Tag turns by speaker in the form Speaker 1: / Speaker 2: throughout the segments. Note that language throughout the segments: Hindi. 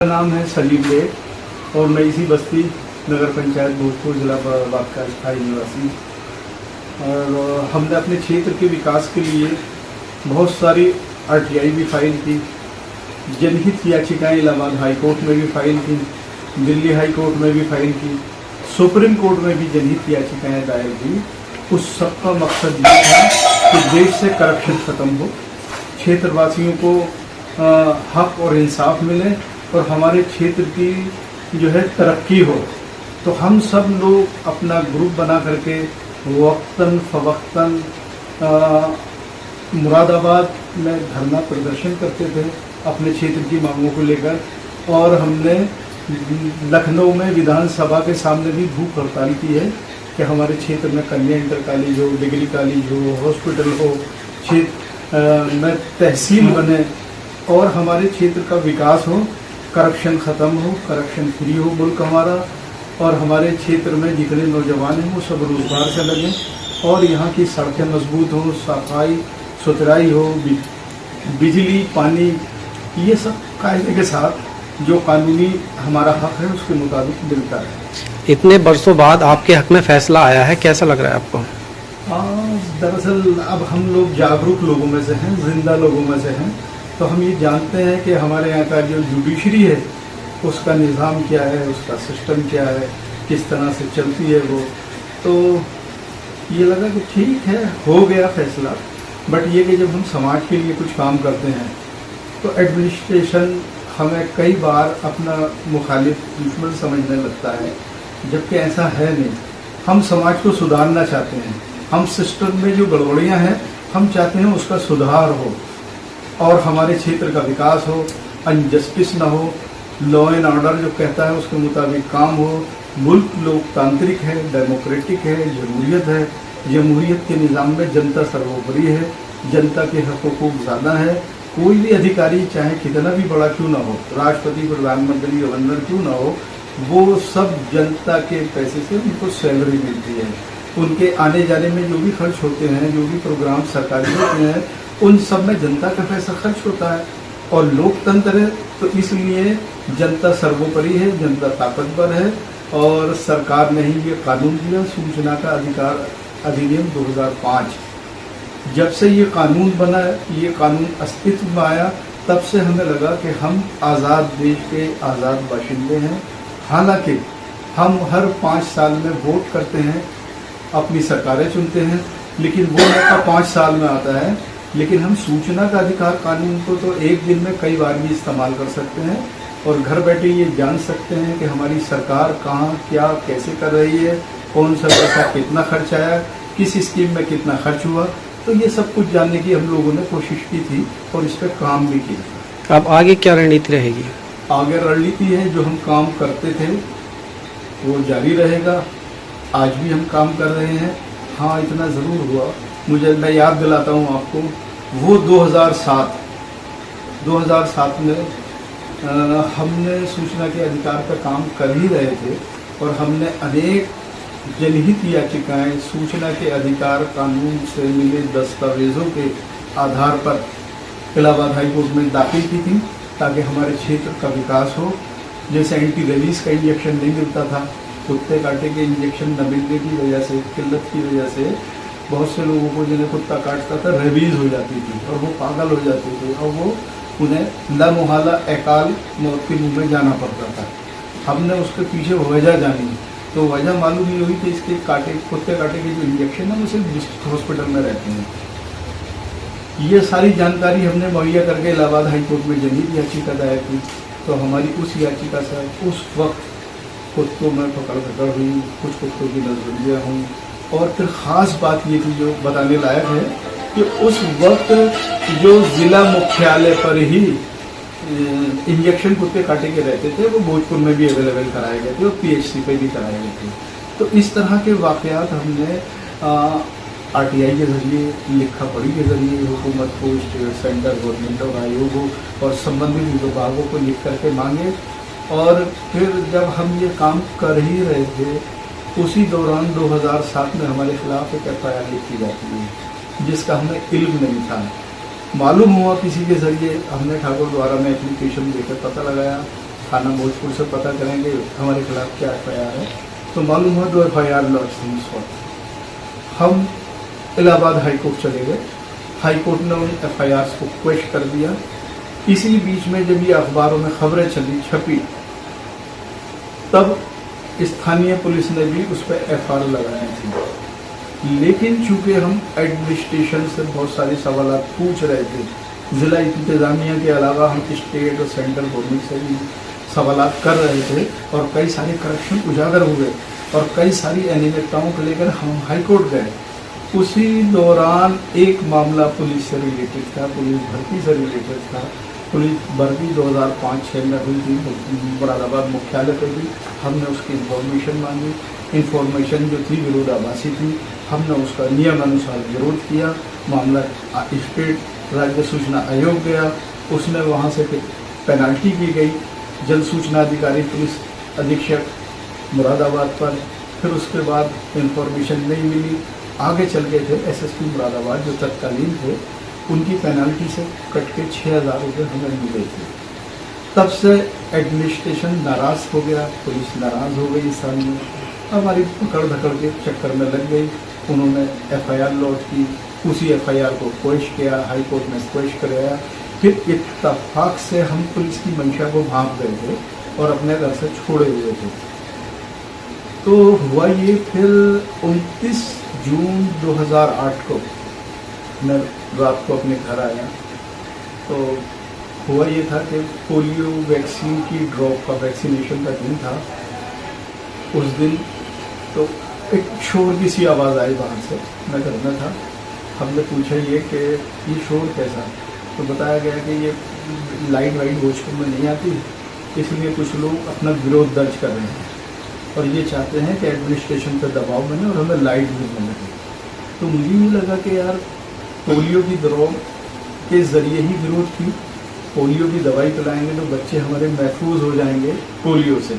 Speaker 1: मेरा नाम है सलीम बेग और मैं इसी बस्ती नगर पंचायत भोजपुर जिला बाग का स्थायी निवासी। और हमने अपने क्षेत्र के विकास के लिए बहुत सारी RTI भी फाइल की, जनहित याचिकाएँ इलाहाबाद हाई कोर्ट में भी फाइल की, दिल्ली हाई कोर्ट में भी फाइल की, सुप्रीम कोर्ट में भी जनहित याचिकाएँ दायर की। उस सब का मकसद ये था कि देश से करप्शन ख़त्म हो, क्षेत्रवासियों को हक और इंसाफ मिले और हमारे क्षेत्र की जो है तरक्की हो। तो हम सब लोग अपना ग्रुप बना करके वक्तन फवक्तन मुरादाबाद में धरना प्रदर्शन करते थे अपने क्षेत्र की मांगों को लेकर। और हमने लखनऊ में विधानसभा के सामने भी भूख हड़ताल की है कि हमारे क्षेत्र में कन्या इंटर कॉलेज हो, डिग्री कॉलेज हो, हॉस्पिटल हो, क्षेत्र में तहसील बने और हमारे क्षेत्र का विकास हो, करप्शन ख़त्म हो, करप्शन फ्री हो मुल्क हमारा। और हमारे क्षेत्र में जितने नौजवान हैं वो सब रोज़गार से लगें और यहाँ की सड़कें मजबूत हो, सफाई सुथराई हो, बिजली पानी, ये सब कायदे के साथ जो कानूनी हमारा हक है उसके मुताबिक मिलता है।
Speaker 2: इतने बरसों बाद आपके हक में फैसला आया है, कैसा लग रहा है आपको?
Speaker 1: दरअसल अब हम लोग जागरूक लोगों में से हैं, जिंदा लोगों में से हैं, तो हम ये जानते हैं कि हमारे यहाँ का जो जुडिशरी है उसका निज़ाम क्या है, उसका सिस्टम क्या है, किस तरह से चलती है वो। तो ये लगा कि ठीक है, हो गया फैसला। बट ये कि जब हम समाज के लिए कुछ काम करते हैं तो एडमिनिस्ट्रेशन हमें कई बार अपना मुखालिफ दुश्मन समझने लगता है, जबकि ऐसा है नहीं। हम समाज को सुधारना चाहते हैं, हम सिस्टम में जो गड़बड़ियाँ हैं हम चाहते हैं उसका सुधार हो और हमारे क्षेत्र का विकास हो, अनजस्टिस ना हो, लॉ एंड ऑर्डर जो कहता है उसके मुताबिक काम हो। मुल्क लोकतांत्रिक है, डेमोक्रेटिक है, जमहूरियत है। जमहूरियत के निज़ाम में जनता सर्वोपरि है, जनता के हकूक़ ज़्यादा है। कोई भी अधिकारी चाहे कितना भी बड़ा क्यों ना हो, राष्ट्रपति, प्रधानमंत्री, गवर्नर क्यों ना हो, वो सब जनता के पैसे से उनको सैलरी मिलती है। उनके आने जाने में जो भी खर्च होते हैं, जो भी प्रोग्राम सरकारी होते हैं, उन सब में जनता का पैसा खर्च होता है। और लोकतंत्र है तो इसलिए जनता सर्वोपरि है, जनता ताकतवर है। और सरकार ने ही ये कानून दिया, सूचना का अधिकार अधिनियम 2005। जब से ये कानून बना, ये कानून अस्तित्व में आया, तब से हमें लगा कि हम आज़ाद देश के आज़ाद बाशिंदे हैं। हालांकि हम हर 5 साल में वोट करते हैं, अपनी सरकारें चुनते हैं, लेकिन वो मौका 5 साल में आता है। लेकिन हम सूचना का अधिकार कानून को तो एक दिन में कई बार भी इस्तेमाल कर सकते हैं और घर बैठे ये जान सकते हैं कि हमारी सरकार कहाँ क्या कैसे कर रही है, कौन सा पैसा कितना खर्च आया, किस स्कीम में कितना खर्च हुआ। तो ये सब कुछ जानने की हम लोगों ने कोशिश की थी और इस पर काम भी किया।
Speaker 2: अब आगे क्या रणनीति रहेगी?
Speaker 1: आगे रणनीति है, जो हम काम करते थे वो जारी रहेगा। आज भी हम काम कर रहे हैं। हाँ, इतना ज़रूर हुआ, मैं याद दिलाता हूँ आपको, वो 2007 में हमने सूचना के अधिकार का काम कर ही रहे थे और हमने अनेक जनहित याचिकाएं सूचना के अधिकार कानून से मिले दस्तावेज़ों के आधार पर इलाहाबाद हाई कोर्ट में दाखिल की थी, ताकि हमारे क्षेत्र का विकास हो। जैसे एंटी रेबीज़ का इंजेक्शन नहीं मिलता था, कुत्ते काटे के इंजेक्शन न मिलने की वजह से, किल्लत की वजह से बहुत से लोगों को जिन्हें कुत्ता काटता था रेबीज़ हो जाती थी और वो पागल हो जाते थे और वो उन्हें लामुहाला अकाल मौत के मुंह में जाना पड़ता था। हमने उसके पीछे वजह जानी, तो वजह मालूम नहीं हुई कि इसके कुत्ते काटे के जो इंजेक्शन है वो सिर्फ डिस्ट्रिक्ट हॉस्पिटल में रहते हैं। ये सारी जानकारी हमने मुहैया करके इलाहाबाद हाई कोर्ट में जनहित याचिका दायर की। तो हमारी उस याचिका से उस वक्त कुत्तों में पकड़ हुई, कुछ कुत्तों की नजरियाँ हुई। और फिर ख़ास बात ये थी जो बताने लायक है कि उस वक्त जो ज़िला मुख्यालय पर ही इंजेक्शन कुत्ते काटे के रहते थे वो भोजपुर में भी अवेलेबल कराए गए थे और PHC पे भी कराए गए थे। तो इस तरह के वाक़यात हमने RTI के ज़रिए, लिखा पढ़ी के ज़रिए हुकूमत को, स्टेट सेंटर गवर्नमेंट और आयोगों और संबंधित विभागों को लिख करके मांगे। और फिर जब हम ये काम कर ही रहे थे, उसी दौरान 2007 में हमारे खिलाफ एक FIR लिखी जाती है जिसका हमें इल्म नहीं था। मालूम हुआ किसी के ज़रिए, हमने ठाकुर द्वारा में एप्लीकेशन देकर पता लगाया, थाना भोजपुर से पता करेंगे हमारे खिलाफ क्या FIR है, तो मालूम हुआ 2 FIR लॉन्च थी उस वक्त। हम इलाहाबाद हाई कोर्ट चले गए, हाई कोर्ट ने उन FIRs को क्वेश्चन कर दिया। इसी बीच में जब ये अखबारों में खबरें छपी, तब स्थानीय पुलिस ने भी उस पर FIR लगाई थी। लेकिन चूंकि हम एडमिनिस्ट्रेशन से बहुत सारे सवाल पूछ रहे थे, जिला इंतजामिया के अलावा हम स्टेट और सेंट्रल गवर्नमेंट से भी सवाल कर रहे थे, और कई सारे करप्शन उजागर हुए और कई सारी अनियमितताओं को लेकर हम हाई कोर्ट गए। उसी दौरान एक मामला पुलिस से रिलेटेड था, पुलिस भर्ती से रिलेटेड था। पुलिस भर्ती 2005-06 में हुई थी, मुरादाबाद मुख्यालय पर भी हमने उसकी इंफॉर्मेशन मांगी। इंफॉर्मेशन जो थी विरोधाभासी थी, हमने उसका नियम अनुसार विरोध किया। मामला स्टेट राज्य सूचना आयोग गया, उसने वहाँ से पेनाल्टी की गई जल सूचना अधिकारी पुलिस अधीक्षक मुरादाबाद पर। फिर उसके बाद इंफॉर्मेशन नहीं मिली, आगे चल गए थे SSP मुरादाबाद जो तत्कालीन थे, उनकी पेनाल्टी से कट के 6,000 रुपये हमें मिले थे। तब से एडमिनिस्ट्रेशन नाराज़ हो गया, पुलिस नाराज़ हो गई। इस साल में हमारी पकड़ धकड़ के चक्कर में लग गई। उन्होंने FIR लॉन्च की, उसी FIR को क्वेश किया, हाई कोर्ट में क्वेश कराया। फिर इत्तफाक से हम पुलिस की मंशा को भांप गए थे और अपने घर से छोड़े हुए थे। तो हुआ ये, फिर 29 जून 2008 को मैं रात को अपने घर आया, तो हुआ ये था कि पोलियो वैक्सीन की ड्रॉप का वैक्सीनेशन का दिन था उस दिन। तो एक शोर की सी आवाज़ आई बाहर से, मैं घर में था। हमने पूछा ये कि ये शोर कैसा, तो बताया गया कि ये लाइट वाइट भोजपुर में नहीं आती, इसलिए कुछ लोग अपना विरोध दर्ज कर रहे हैं और ये चाहते हैं कि एडमिनिस्ट्रेशन पर दबाव बने और हमें लाइट भी मिल लगे। तो मुझे ये लगा कि यार पोलियो की ड्रॉप के ज़रिए ही विरोध की, पोलियो की दवाई पिलाएंगे तो बच्चे हमारे महफूज हो जाएंगे पोलियो से।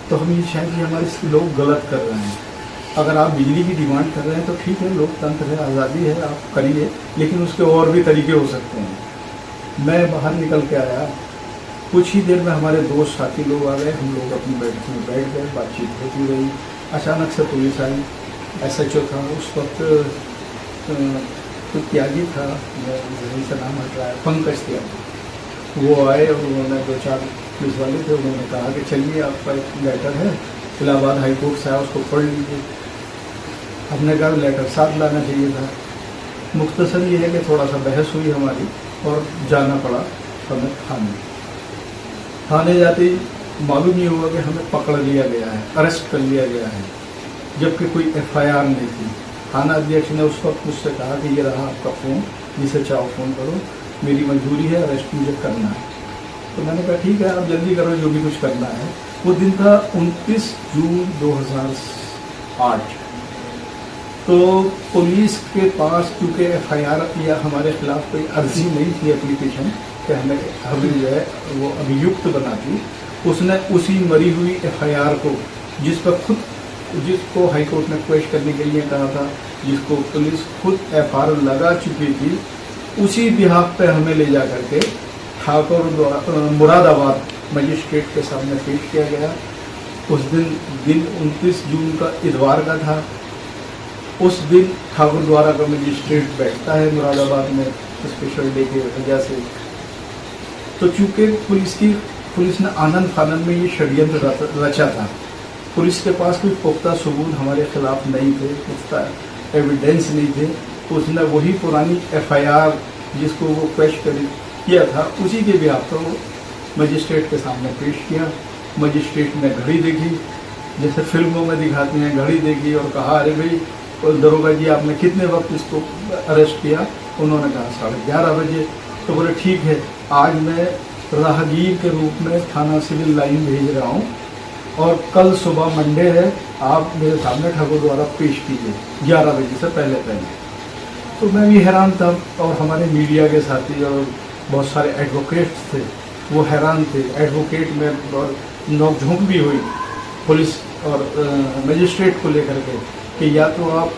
Speaker 1: तो हम ये शायद कि हमारे लोग गलत कर रहे हैं। अगर आप बिजली की डिमांड कर रहे हैं तो ठीक है, लोकतंत्र है, आज़ादी है, आप करिए, लेकिन उसके और भी तरीके हो सकते हैं। मैं बाहर निकल के आया, कुछ ही देर में हमारे दोस्त साथी लोग आ गए, हम लोग अपनी बैठक में बैठ गए, बातचीत होती रही। अचानक से पुलिस आई, SHO था उस वक्त, तो त्यागी था, यही से नाम हट रहा है, पंकज त्यागी। वो आए और उन्होंने 2-4 पुलिस वाले थे, उन्होंने कहा कि चलिए आपका एक लेटर है इलाहाबाद हाई कोर्ट से आया, उसको पढ़ लीजिए। हमने कहा लेटर साथ लाना चाहिए था। मुख्तसर ये है कि थोड़ा सा बहस हुई हमारी और जाना पड़ा हमें थाने जाते ही मालूम ये हुआ कि हमें पकड़ लिया गया है, अरेस्ट कर लिया गया है, जबकि कोई FIR नहीं थी। थाना अध्यक्ष ने उस वक्त मुझसे कहा कि ये रहा आपका फ़ोन, जिसे चाहो फ़ोन करो, मेरी मजबूरी है, अरेस्ट मुझे करना है। तो मैंने कहा ठीक है, आप जल्दी करो जो भी कुछ करना है। वो दिन था 29 जून 2008। तो पुलिस के पास क्योंकि FIR या हमारे खिलाफ कोई अर्जी नहीं थी, एप्लीकेशन कि हमें जो है वो अभियुक्त बनाती, उसने उसी मरी हुई FIR को, जिसको हाई कोर्ट ने क्वेश्चन करने के लिए कहा था, जिसको पुलिस खुद FIR लगा चुकी थी, उसी बिहाफ पे हमें ले जा करके ठाकुर द्वारा मुरादाबाद मजिस्ट्रेट के सामने पेश किया गया। उस दिन 29 जून का इतवार का था। उस दिन ठाकुर द्वारा का मजिस्ट्रेट बैठता है मुरादाबाद में स्पेशल डे की वजह से। तो चूंकि पुलिस ने आनंद फानंद में ये षड्यंत्र रचा था, पुलिस के पास कोई पुख्ता सबूत हमारे खिलाफ नहीं थे, पुख्ता एविडेंस नहीं थे, तो उसने वही पुरानी FIR जिसको वो क्वेश्चन किया था, उसी के बिहाफ पर वो मजिस्ट्रेट के सामने पेश किया। मजिस्ट्रेट ने घड़ी देखी, जैसे फिल्मों में दिखाते हैं, घड़ी देखी और कहा अरे भाई दरोगा जी आपने कितने वक्त इसको अरेस्ट किया? उन्होंने कहा 11:30 बजे। तो बोले ठीक है, आज मैं राहगीर के रूप में थाना सिविल लाइन भेज रहा हूँ और कल सुबह मंडे है, आप मेरे सामने ठाकुर द्वारा पेश कीजिए 11 बजे से पहले। तो मैं भी हैरान था और हमारे मीडिया के साथी और बहुत सारे एडवोकेट्स थे, वो हैरान थे। एडवोकेट में और नोकझोंक भी हुई पुलिस और मजिस्ट्रेट को लेकर के कि या तो आप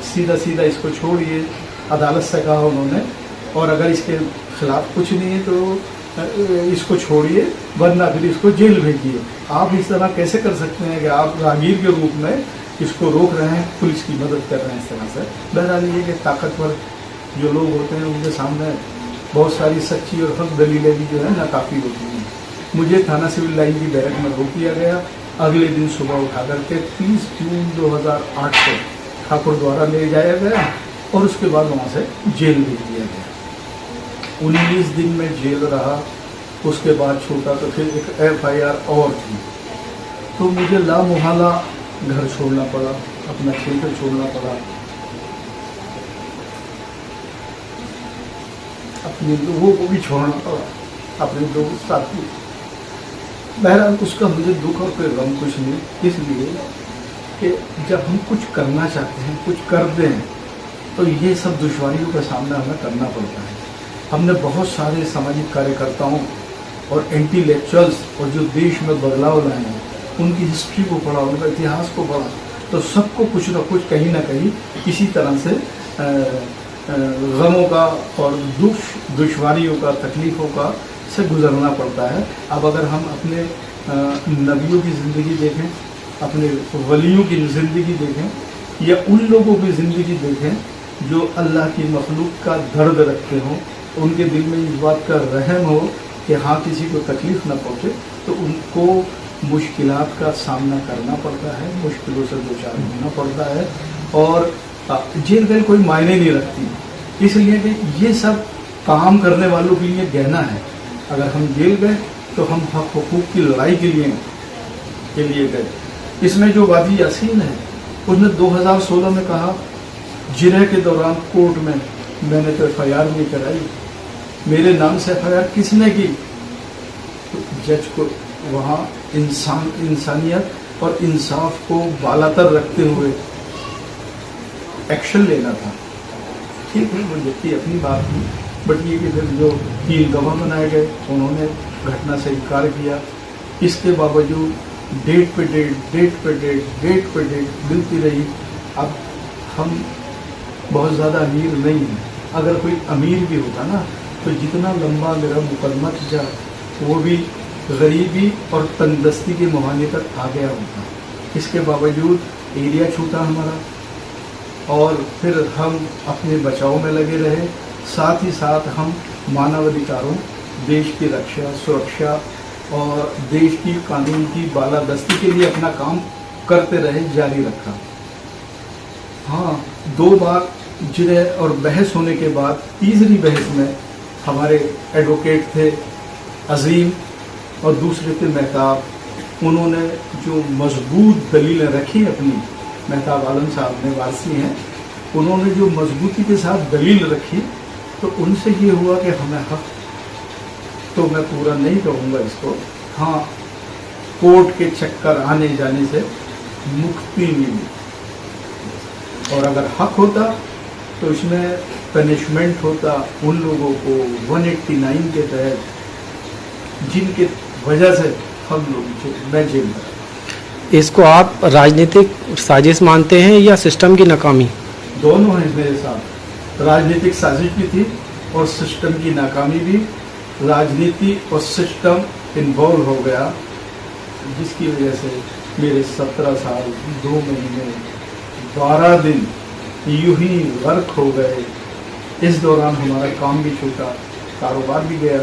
Speaker 1: सीधा इसको छोड़िए, अदालत से कहा उन्होंने, और अगर इसके खिलाफ कुछ नहीं है तो इसको छोड़िए वरना फिर इसको जेल भेजिए। आप इस तरह कैसे कर सकते हैं कि आप राहगीर के रूप में इसको रोक रहे हैं, पुलिस की मदद कर रहे हैं इस तरह से। बहरहाल ये कि ताकतवर जो लोग होते हैं उनके सामने बहुत सारी सच्ची और हक दलीलें भी जो है नाकाफी होती हैं। मुझे थाना सिविल लाइन की बैरक में रोक दिया गया। अगले दिन सुबह उठा करके 30 जून 2008 को ठाकुर द्वारा ले जाया गया और उसके बाद वहाँ से जेल भेज दिया गया। 19 दिन में जेल रहा। उसके बाद छूटा तो फिर एक FIR और थी, तो मुझे लामुहाला घर छोड़ना पड़ा, अपना क्षेत्र छोड़ना पड़ा, अपने लोगों को भी छोड़ना पड़ा, अपने लोग साथी। बहरहाल उसका मुझे दुख और कोई गम कुछ नहीं, इसलिए कि जब हम कुछ करना चाहते हैं, कुछ कर दें, तो ये सब दुश्वारियों का सामना हमें करना पड़ता है। हमने बहुत सारे सामाजिक कार्यकर्ताओं और इंटेलेक्चुअल्स और जो देश में बदलाव लाए हैं उनकी हिस्ट्री को पढ़ा, उनका इतिहास को पढ़ा, तो सबको कुछ ना कुछ कहीं ना कहीं किसी तरह से गमों का और दुश्वारियों का, तकलीफ़ों का से गुजरना पड़ता है। अब अगर हम अपने नबियों की ज़िंदगी देखें, अपने वलियों की ज़िंदगी देखें या उन लोगों की ज़िंदगी देखें जो अल्लाह की मखलूक का दर्द रखते हों, उनके दिल में इस बात का रहम हो कि हाँ किसी को तकलीफ़ न पहुँचे, तो उनको मुश्किलात का सामना करना पड़ता है, मुश्किलों से दो चार होना पड़ता है। और जेल वेल कोई मायने नहीं रखती, इसलिए कि ये सब काम करने वालों के लिए गहना है। अगर हम जेल गए तो हम हक हुकूक की लड़ाई के लिए गए। इसमें जो वादी यासीन है उसने 2016 में कहा जिरह के दौरान कोर्ट में मैंने तो FIR नहीं कराई, मेरे नाम से FIR किसने की? तो जज को वहाँ इंसानियत और इंसाफ को बालातर रखते हुए एक्शन लेना था। ठीक है, वो व्यक्ति अपनी बात थी, बट ये कि फिर जो 3 गवाह बनाए गए उन्होंने घटना से इनकार किया। इसके बावजूद डेट पे डेट मिलती रही। अब हम बहुत ज़्यादा अमीर नहीं हैं। अगर कोई अमीर भी होता ना तो जितना लंबा मेरा मुकदमा खिंचा वो भी गरीबी और तंगदस्ती के मुहाने तक आ गया होता। इसके बावजूद एरिया छूटा हमारा और फिर हम अपने बचाव में लगे रहे। साथ ही साथ हम मानवाधिकारों, देश की रक्षा, सुरक्षा और देश की कानून की बालादस्ती के लिए अपना काम करते रहे, जारी रखा। हाँ, 2 बार जिरह और बहस होने के बाद तीसरी बहस में हमारे एडवोकेट थे अजीम और दूसरे थे मेहताब। उन्होंने जो मजबूत दलीलें रखी अपनी, मेहताब आलम साहब ने वारसी हैं, उन्होंने जो मजबूती के साथ दलील रखी, तो उनसे ये हुआ कि हमें हक, तो मैं पूरा नहीं कहूँगा इसको, हाँ कोर्ट के चक्कर आने जाने से मुक्ति मिली। और अगर हक होता तो इसमें पनिशमेंट होता उन लोगों को 189 के तहत जिनके वजह से हम लोग मैं जेल में।
Speaker 2: इसको आप राजनीतिक साजिश मानते हैं या सिस्टम की नाकामी?
Speaker 1: दोनों हैं मेरे साथ। राजनीतिक साजिश भी थी और सिस्टम की नाकामी भी। राजनीति और सिस्टम इन्वॉल्व हो गया, जिसकी वजह से मेरे 17 साल 2 महीने 12 दिन यूं ही वर्क हो गए। इस दौरान हमारा काम भी छूटा, कारोबार भी गया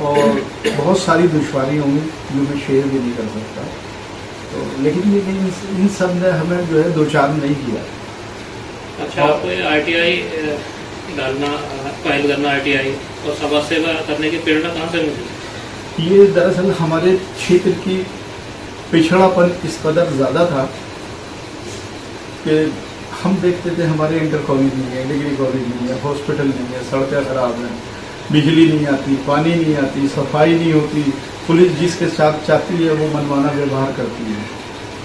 Speaker 1: और बहुत सारी दुश्वारियाँ हुई जो मैं शेयर भी नहीं कर सकता। तो लेकिन ये इन सब ने हमें जो है दो चार नहीं किया।
Speaker 3: अच्छा, आपको RTI डालना, फाइल करना RTI और समाज सेवा करने की प्रेरणा कहाँ से मिली?
Speaker 1: ये दरअसल हमारे क्षेत्र की पिछड़ापन इस कदर ज़्यादा था कि हम देखते थे हमारे इंटर कॉलेज नहीं है, डिग्री कॉलेज नहीं है, हॉस्पिटल नहीं है, सड़कें खराब हैं, बिजली नहीं आती, पानी नहीं आती, सफाई नहीं होती, पुलिस जिसके साथ चाहती है वो मनमाना व्यवहार करती है।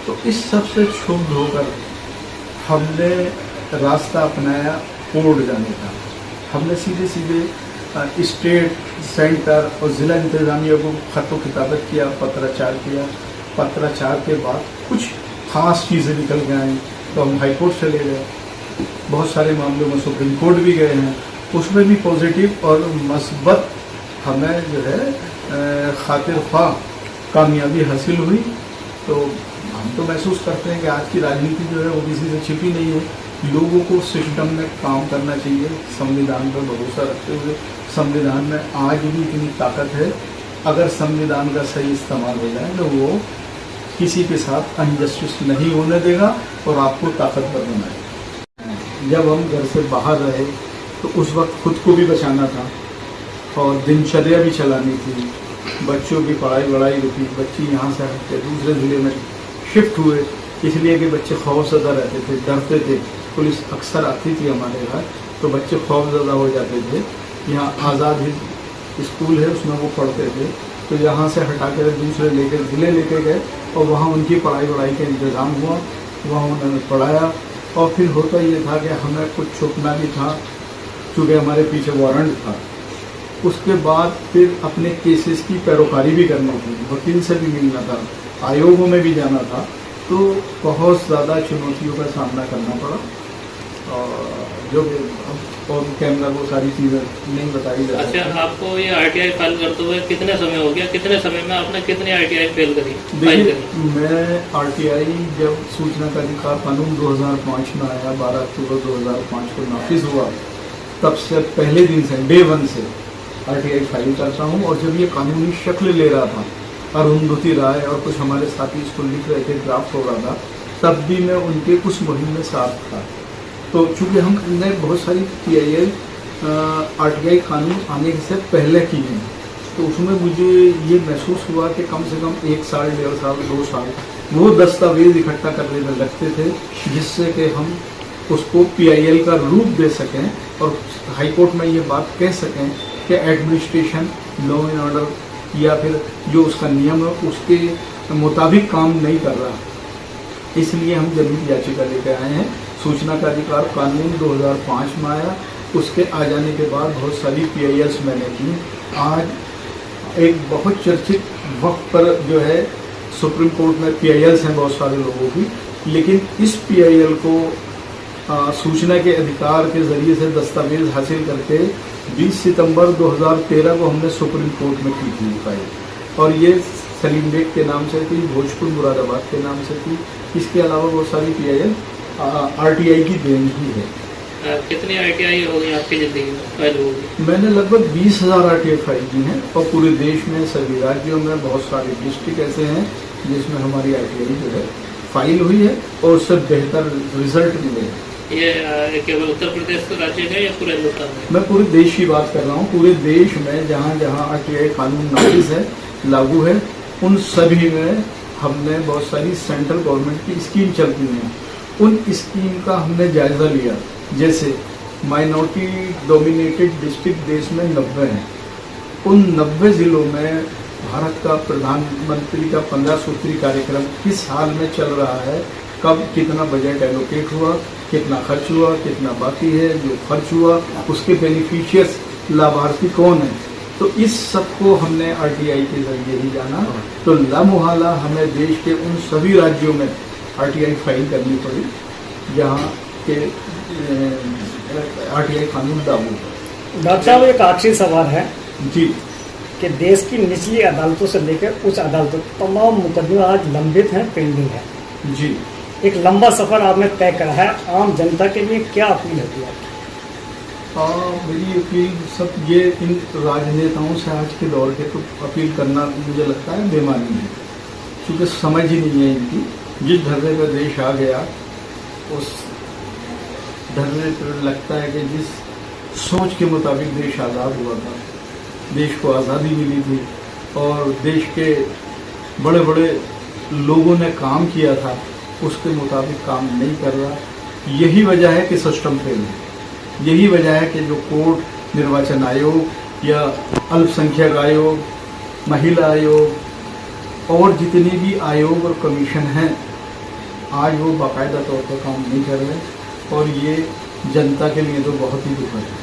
Speaker 1: तो इस सब से क्षुब्ध होकर हमने रास्ता अपनाया कोर्ट जाने का। हमने सीधे स्टेट, सेंटर और ज़िला इंतज़ामिया को ख़त खिताबत किया, पत्राचार किया। पत्राचार के बाद कुछ ख़ास चीज़ें निकल के आई तो हम हाई कोर्ट चले गए। बहुत सारे मामलों में सुप्रीम कोर्ट भी गए हैं, उसमें भी पॉजिटिव और मस्बत हमें जो है खातिर ख्वाह कामयाबी हासिल हुई। तो हम तो महसूस करते हैं कि आज की राजनीति जो है वो किसी से छिपी नहीं है। लोगों को सिस्टम में काम करना चाहिए, संविधान पर भरोसा रखते हुए। संविधान में आज भी इतनी ताकत है, अगर संविधान का सही इस्तेमाल हो जाए तो वो किसी के साथ अनजस्टिस नहीं होने देगा और आपको ताकतवर बनाएगा। जब हम घर से बाहर रहे तो उस वक्त खुद को भी बचाना था और दिनचर्या भी चलानी थी। बच्चों की पढ़ाई रुकी, बच्ची यहाँ से हटके दूसरे ज़िले में शिफ्ट हुए, इसलिए कि बच्चे खौफज़दा रहते थे, डरते थे। पुलिस अक्सर आती थी हमारे घर तो बच्चे खौफज़दा हो जाते थे। यहाँ आज़ाद हिंद स्कूल है, उसमें वो पढ़ते थे, तो यहाँ से हटा कर दूसरे ज़िले लेके गए और वहाँ उनकी पढ़ाई का इंतज़ाम हुआ, वहाँ उन्होंने पढ़ाया। और फिर होता ये था कि हमें कुछ छुपना भी था क्योंकि हमारे पीछे वारंट था। उसके बाद फिर अपने केसेस की पैरोकारी भी करनी थी, वकील से भी मिलना था, आयोगों में भी जाना था, तो बहुत ज़्यादा चुनौतियों का सामना करना पड़ा। और जो और कैमरा वो सारी चीज़ें नहीं बताई जा सकती।
Speaker 3: अच्छा, आपको ये आरटीआई फाइल करते हुए कितने समय हो गया? कितने समय में आपने कितनी आरटीआई फेल करी?
Speaker 1: देखिए, मैं आरटीआई जब सूचना का अधिकार कानून 2005 में आया, 12 अक्टूबर 2005 को नाफिज हुआ, तब से पहले दिन से डे 1 से आरटीआई फाइल करता हूँ। और जब ये कानूनी शक्ल ले रहा था, अरुंधति राय और कुछ हमारे साथी इसको लिख रहे थे, ड्राफ्ट हो रहा था, तब भी मैं उनके कुछ मुहिम में साथ था। तो चूँकि हमने बहुत सारी PIL आरटीआई कानून आने से पहले की है, तो उसमें मुझे ये महसूस हुआ कि कम से कम 1 साल, 1.5 साल, 2 साल वो दस्तावेज इकट्ठा करने में लगते थे, जिससे कि हम उसको PIL का रूप दे सकें और हाईकोर्ट में ये बात कह सकें कि एडमिनिस्ट्रेशन लॉ एंड ऑर्डर या फिर जो उसका नियम है उसके मुताबिक काम नहीं कर रहा। इसलिए हम जनहित याचिका लेकर आए हैं। सूचना का अधिकार कानून 2005 में आया, उसके आ जाने के बाद बहुत सारी PILs मैंने की। आज एक बहुत चर्चित वक्त पर जो है सुप्रीम कोर्ट में PILs हैं बहुत सारे लोगों की, लेकिन इस PIL को सूचना के अधिकार के जरिए से दस्तावेज हासिल करके 20 सितंबर 2013 को हमने सुप्रीम कोर्ट में की थी फाइल, और ये सलीम बेग के नाम से थी, भोजपुर मुरादाबाद के नाम से थी। इसके अलावा बहुत सारी PIL RTI की देन ही है।
Speaker 3: कितनी RTI हो गई आपकी ज़िंदगी में फाइल होगी?
Speaker 1: मैंने लगभग 20,000 RTI फाइल की हैं और पूरे देश में सभी राज्यों में बहुत सारे डिस्ट्रिक्ट ऐसे हैं जिसमें हमारी RTI जो है फाइल हुई है और उससे बेहतर रिजल्ट मिले हैं।
Speaker 3: ये केवल उत्तर प्रदेश के राज्य है या पूरे हिंदुस्तान में?
Speaker 1: मैं पूरे देश की बात कर रहा हूँ। पूरे देश में जहाँ जहाँ RTI कानून नाफिज है, लागू है, उन सभी में हमने बहुत सारी सेंट्रल गवर्नमेंट की स्कीम चलती हैं, उन स्कीम का हमने जायज़ा लिया। जैसे माइनॉरिटी डोमिनेटेड डिस्ट्रिक्ट देश में 90 हैं, उन 90 ज़िलों में भारत का प्रधानमंत्री का 15 सूत्री कार्यक्रम किस हाल में चल रहा है, कब कितना बजट एलोकेट हुआ, कितना खर्च हुआ, कितना बाकी है, जो खर्च हुआ उसके बेनिफिशियर्स लाभार्थी कौन है, तो इस सब को हमने RTI के जरिए ही जाना। तो लामुहाला हमें देश के उन सभी राज्यों में RTI फाइल करनी पड़ी जहाँ के RTI कानून लागू है।
Speaker 4: डॉक्टर साहब, एक आखिरी सवाल है
Speaker 1: जी
Speaker 4: कि देश की निचली अदालतों से लेकर उच्च अदालतों तमाम मुकदमे आज लंबित हैं, पेंडिंग है
Speaker 1: जी।
Speaker 4: एक लंबा सफर आपने तय करा है, आम जनता के लिए क्या अपील होती है?
Speaker 1: मेरी अपील सब ये इन राजनेताओं से आज के दौर के तो अपील करना मुझे लगता है बेमानी है, क्योंकि समझ ही नहीं है इनकी। जिस धरने पर देश आ गया उस धरने पर लगता है कि जिस सोच के मुताबिक देश आज़ाद हुआ था, देश को आज़ादी मिली थी और देश के बड़े बड़े लोगों ने काम किया था, उसके मुताबिक काम नहीं कर रहा। यही वजह है कि सिस्टम फेल है। यही वजह है कि जो कोर्ट, निर्वाचन आयोग या अल्पसंख्यक आयोग, महिला आयोग और जितने भी आयोग और कमीशन हैं, आज वो बाकायदा तौर पर काम नहीं कर रहे और ये जनता के लिए तो बहुत ही दुखद है।